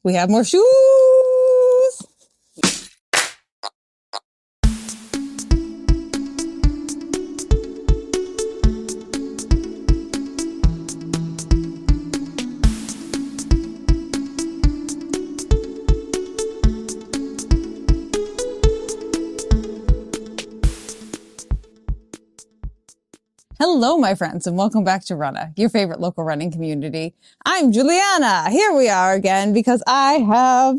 we have more shoes. Hello, my friends, and welcome back to Runnah, your favorite local running community. I'm Juliana. Here we are again because I have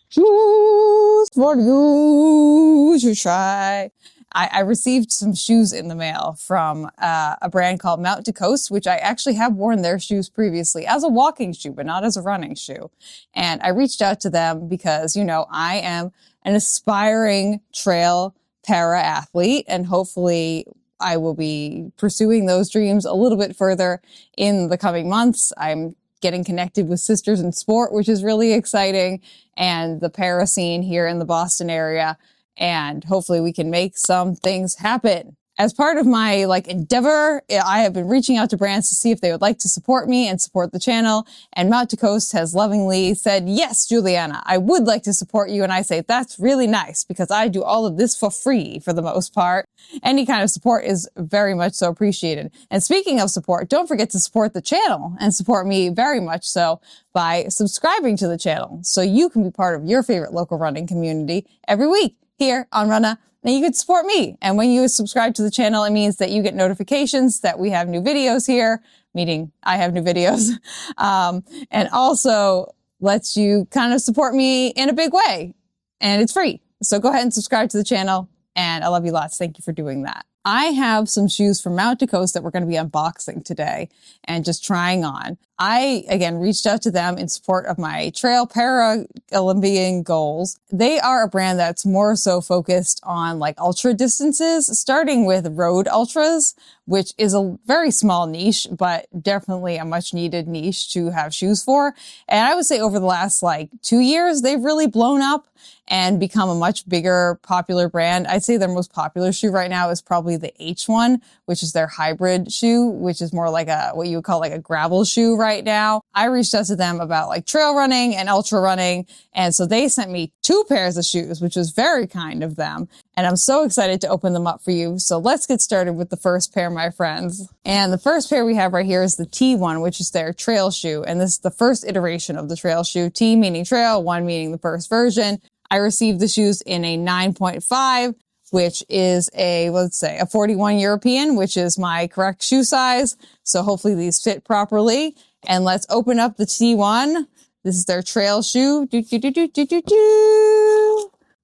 shoes for you to try. I received some shoes in the mail from a brand called Mount to Coast, which I actually have worn their shoes previously as a walking shoe, but not as a running shoe. And I reached out to them because, you know, I am an aspiring trail para athlete, and hopefully I will be pursuing those dreams a little bit further in the coming months. I'm getting connected with sisters in sport, which is really exciting, and the para scene here in the Boston area. And hopefully we can make some things happen. As part of my endeavor, I have been reaching out to brands to see if they would like to support me and support the channel. And Mount to Coast has lovingly said, yes, Juliana, I would like to support you. And I say, that's really nice because I do all of this for free for the most part. Any kind of support is very much so appreciated. And speaking of support, don't forget to support the channel and support me very much so by subscribing to the channel so you can be part of your favorite local running community every week here on Runnah. Then you can support me. And when you subscribe to the channel, it means that you get notifications that we have new videos here, meaning I have new videos, and also lets you kind of support me in a big way. And it's free. So go ahead and subscribe to the channel. And I love you lots. Thank you for doing that. I have some shoes from Mount to Coast that we're going to be unboxing today and just trying on. I, again, reached out to them in support of my trail Paralympian goals. They are a brand that's more so focused on ultra distances, starting with road ultras, which is a very small niche, but definitely a much needed niche to have shoes for. And I would say over the last 2 years, they've really blown up and become a much bigger popular brand. I'd say their most popular shoe right now is probably the H1, which is their hybrid shoe, which is more like what you would call a gravel shoe right now. I reached out to them about trail running and ultra running. And so they sent me 2 pairs of shoes, which was very kind of them. And I'm so excited to open them up for you. So let's get started with the first pair, my friends. And the first pair we have right here is the T1, which is their trail shoe. And this is the first iteration of the trail shoe. T meaning trail, 1 meaning the first version. I received the shoes in a 9.5, which is let's say a 41 European, which is my correct shoe size. So hopefully these fit properly. And let's open up the T1. This is their trail shoe.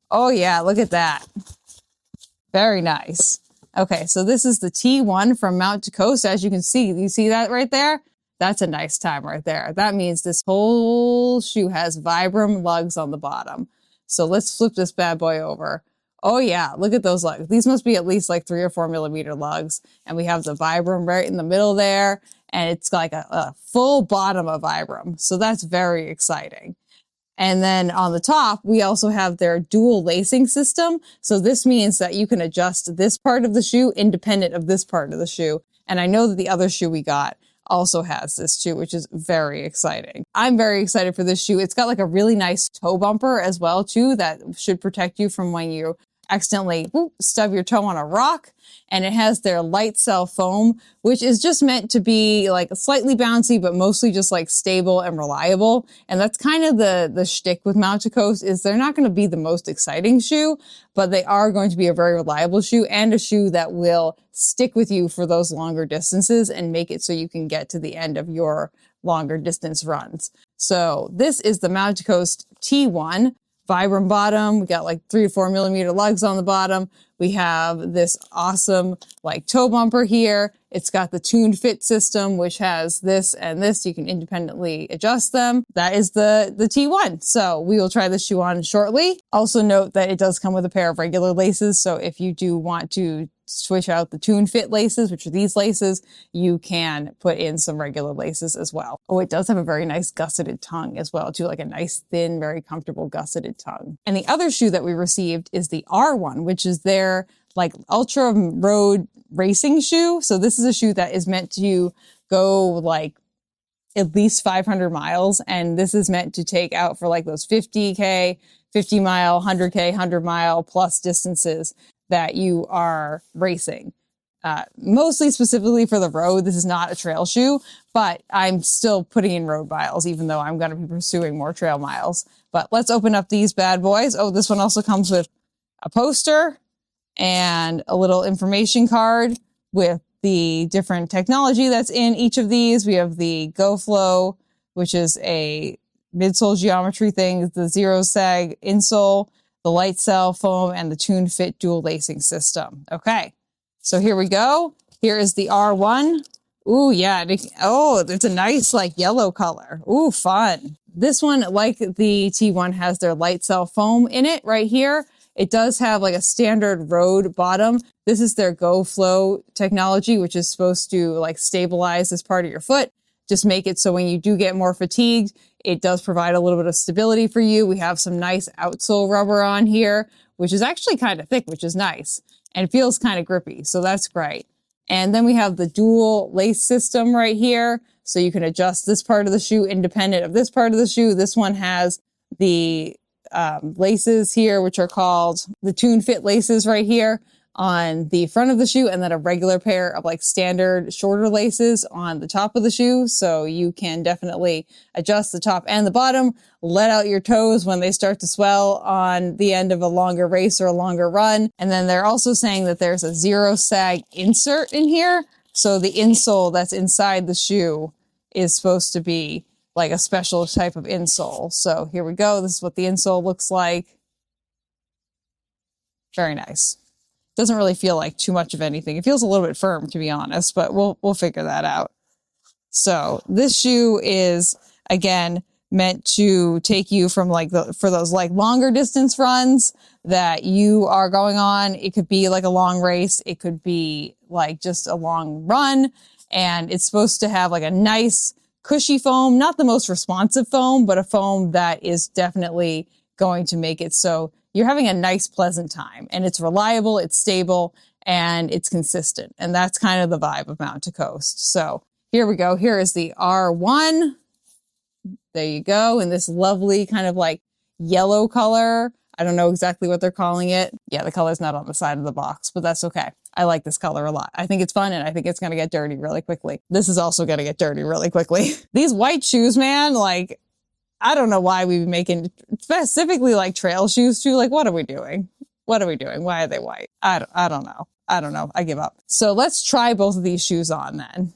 Oh yeah, look at that. Very nice. Okay, so this is the T1 from Mount to Coast. As you can see, you see that right there? That's a nice time right there. That means this whole shoe has Vibram lugs on the bottom. So let's flip this bad boy over. Oh yeah, look at those lugs. These must be at least 3 or 4 millimeter lugs. And we have the Vibram right in the middle there. And it's like a full bottom of Vibram. So that's very exciting. And then on the top, we also have their dual lacing system. So this means that you can adjust this part of the shoe independent of this part of the shoe. And I know that the other shoe we got also has this too, which is very exciting. I'm very excited for this shoe. It's got a really nice toe bumper as well too that should protect you from when you accidentally stub your toe on a rock. And it has their light cell foam, which is just meant to be slightly bouncy, but mostly just stable and reliable. And that's kind of the shtick with Mount to Coast is they're not going to be the most exciting shoe, but they are going to be a very reliable shoe and a shoe that will stick with you for those longer distances and make it so you can get to the end of your longer distance runs. So this is the Mount to Coast T1. Vibram bottom. We got 3 to 4 millimeter lugs on the bottom. We have this awesome toe bumper here. It's got the tuned fit system, which has this and this. You can independently adjust them. That is the T1. So we will try this shoe on shortly. Also note that it does come with a pair of regular laces. So if you do want to switch out the tuned fit laces, which are these laces, you can put in some regular laces as well. Oh, it does have a very nice gusseted tongue as well, too, a nice thin, very comfortable gusseted tongue. And the other shoe that we received is the R1, which is their ultra road racing shoe. So this is a shoe that is meant to go at least 500 miles. And this is meant to take out for like those 50K, 50 mile, 100K, 100 mile plus distances that you are racing. Mostly specifically for the road. This is not a trail shoe, but I'm still putting in road miles, even though I'm going to be pursuing more trail miles. But let's open up these bad boys. Oh, this one also comes with a poster and a little information card with the different technology that's in each of these. We have the GoFlow, which is a midsole geometry thing, the zero sag insole, the light cell foam, and the Tune Fit dual lacing system. Okay, so here we go. Here is the R1. Ooh, yeah. Oh, it's a nice like yellow color. Ooh, fun. This one, like the T1, has their light cell foam in it right here. It does have like a standard road bottom. This is their GoFlow technology, which is supposed to like stabilize this part of your foot. Just make it so when you do get more fatigued, it does provide a little bit of stability for you. We have some nice outsole rubber on here, which is actually kind of thick, which is nice. And it feels kind of grippy, so that's great. And then we have the dual lace system right here. So you can adjust this part of the shoe independent of this part of the shoe. This one has the laces here, which are called the Tune Fit laces right here on the front of the shoe, and then a regular pair of like standard shorter laces on the top of the shoe. So you can definitely adjust the top and the bottom, let out your toes when they start to swell on the end of a longer race or a longer run. And then they're also saying that there's a zero sag insert in here. So the insole that's inside the shoe is supposed to be like a special type of insole. So here we go. This is what the insole looks like. Very nice. Doesn't really feel like too much of anything. It feels a little bit firm, to be honest, but we'll figure that out. So this shoe is, again, meant to take you from like for those like longer distance runs that you are going on. It could be like a long race. It could be like just a long run. And it's supposed to have like a nice cushy foam, not the most responsive foam, but a foam that is definitely going to make it so you're having a nice, pleasant time. And it's reliable, it's stable, and it's consistent. And that's kind of the vibe of Mountain to Coast. So here we go. Here is the R1. There you go. In this lovely kind of like yellow color. I don't know exactly what they're calling it. Yeah, the color's not on the side of the box, but that's okay. I like this color a lot. I think it's fun, and I think it's going to get dirty really quickly. This is also going to get dirty really quickly. These white shoes, man, like, I don't know why we've been making specifically like trail shoes too. Like, what are we doing? What are we doing? Why are they white? I don't know. I don't know. I give up. So let's try both of these shoes on then.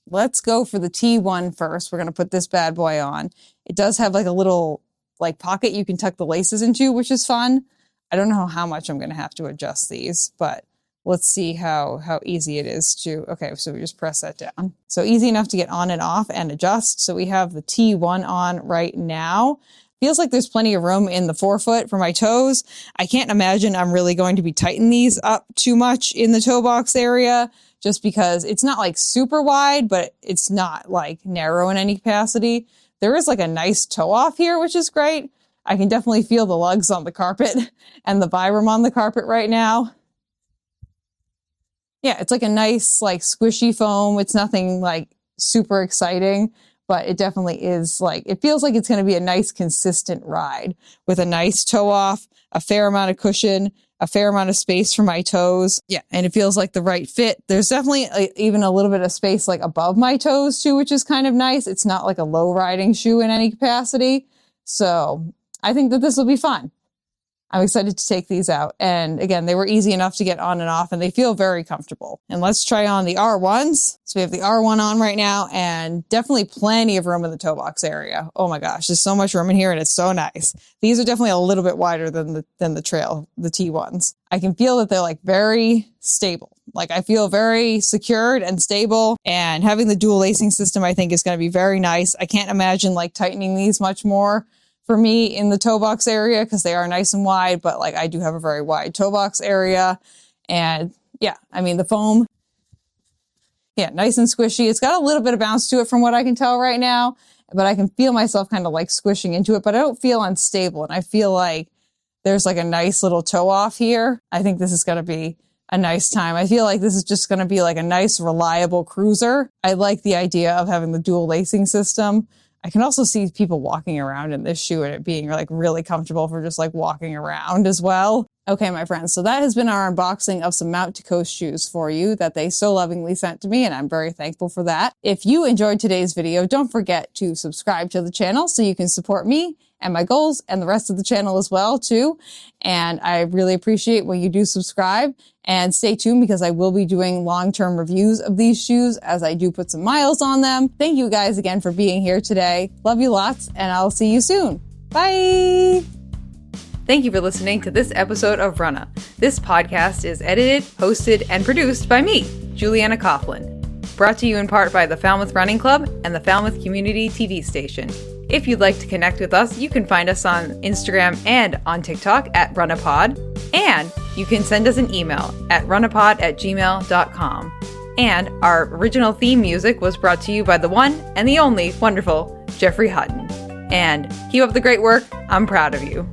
Let's go for the T1 first. We're going to put this bad boy on. It does have like a little like pocket you can tuck the laces into, which is fun. I don't know how much I'm going to have to adjust these, but let's see how easy it is to, okay, so we just press that down. So easy enough to get on and off and adjust. So we have the T1 on right now. Feels like there's plenty of room in the forefoot for my toes. I can't imagine I'm really going to be tightening these up too much in the toe box area, just because it's not like super wide, but it's not like narrow in any capacity. There is like a nice toe off here, which is great. I can definitely feel the lugs on the carpet and the Vibram on the carpet right now. Yeah, it's like a nice, like squishy foam. It's nothing like super exciting, but it definitely is like, it feels like it's going to be a nice consistent ride with a nice toe off, a fair amount of cushion, a fair amount of space for my toes. Yeah, and it feels like the right fit. There's definitely even a little bit of space like above my toes too, which is kind of nice. It's not like a low riding shoe in any capacity. So I think that this will be fun. I'm excited to take these out. And again, they were easy enough to get on and off, and they feel very comfortable. And let's try on the R1s. So we have the R1 on right now, and definitely plenty of room in the toe box area. Oh my gosh, there's so much room in here, and it's so nice. These are definitely a little bit wider than the trail, the T1s. I can feel that they're like very stable. Like I feel very secured and stable, and having the dual lacing system I think is going to be very nice. I can't imagine like tightening these much more for me in the toe box area because they are nice and wide, but like I do have a very wide toe box area. And yeah, I mean the foam, yeah, nice and squishy. It's got a little bit of bounce to it from what I can tell right now, but I can feel myself kind of like squishing into it, but I don't feel unstable. And I feel like there's like a nice little toe off here. I think this is going to be a nice time. I feel like this is just going to be like a nice, reliable cruiser. I like the idea of having the dual lacing system. I can also see people walking around in this shoe and it being like really comfortable for just like walking around as well. Okay, my friends, so that has been our unboxing of some Mount to Coast shoes for you that they so lovingly sent to me, and I'm very thankful for that. If you enjoyed today's video, don't forget to subscribe to the channel so you can support me and my goals and the rest of the channel as well too. And I really appreciate when you do subscribe, and stay tuned because I will be doing long-term reviews of these shoes as I do put some miles on them. Thank you guys again for being here today. Love you lots, and I'll see you soon. Bye! Thank you for listening to this episode of Runnah. This podcast is edited, hosted, and produced by me, Juliana Coughlin. Brought to you in part by the Falmouth Running Club and the Falmouth Community TV station. If you'd like to connect with us, you can find us on Instagram and on TikTok at RunnahPod. And you can send us an email at runnahpod@gmail.com. And our original theme music was brought to you by the one and the only wonderful Jeffrey Hutton. And keep up the great work. I'm proud of you.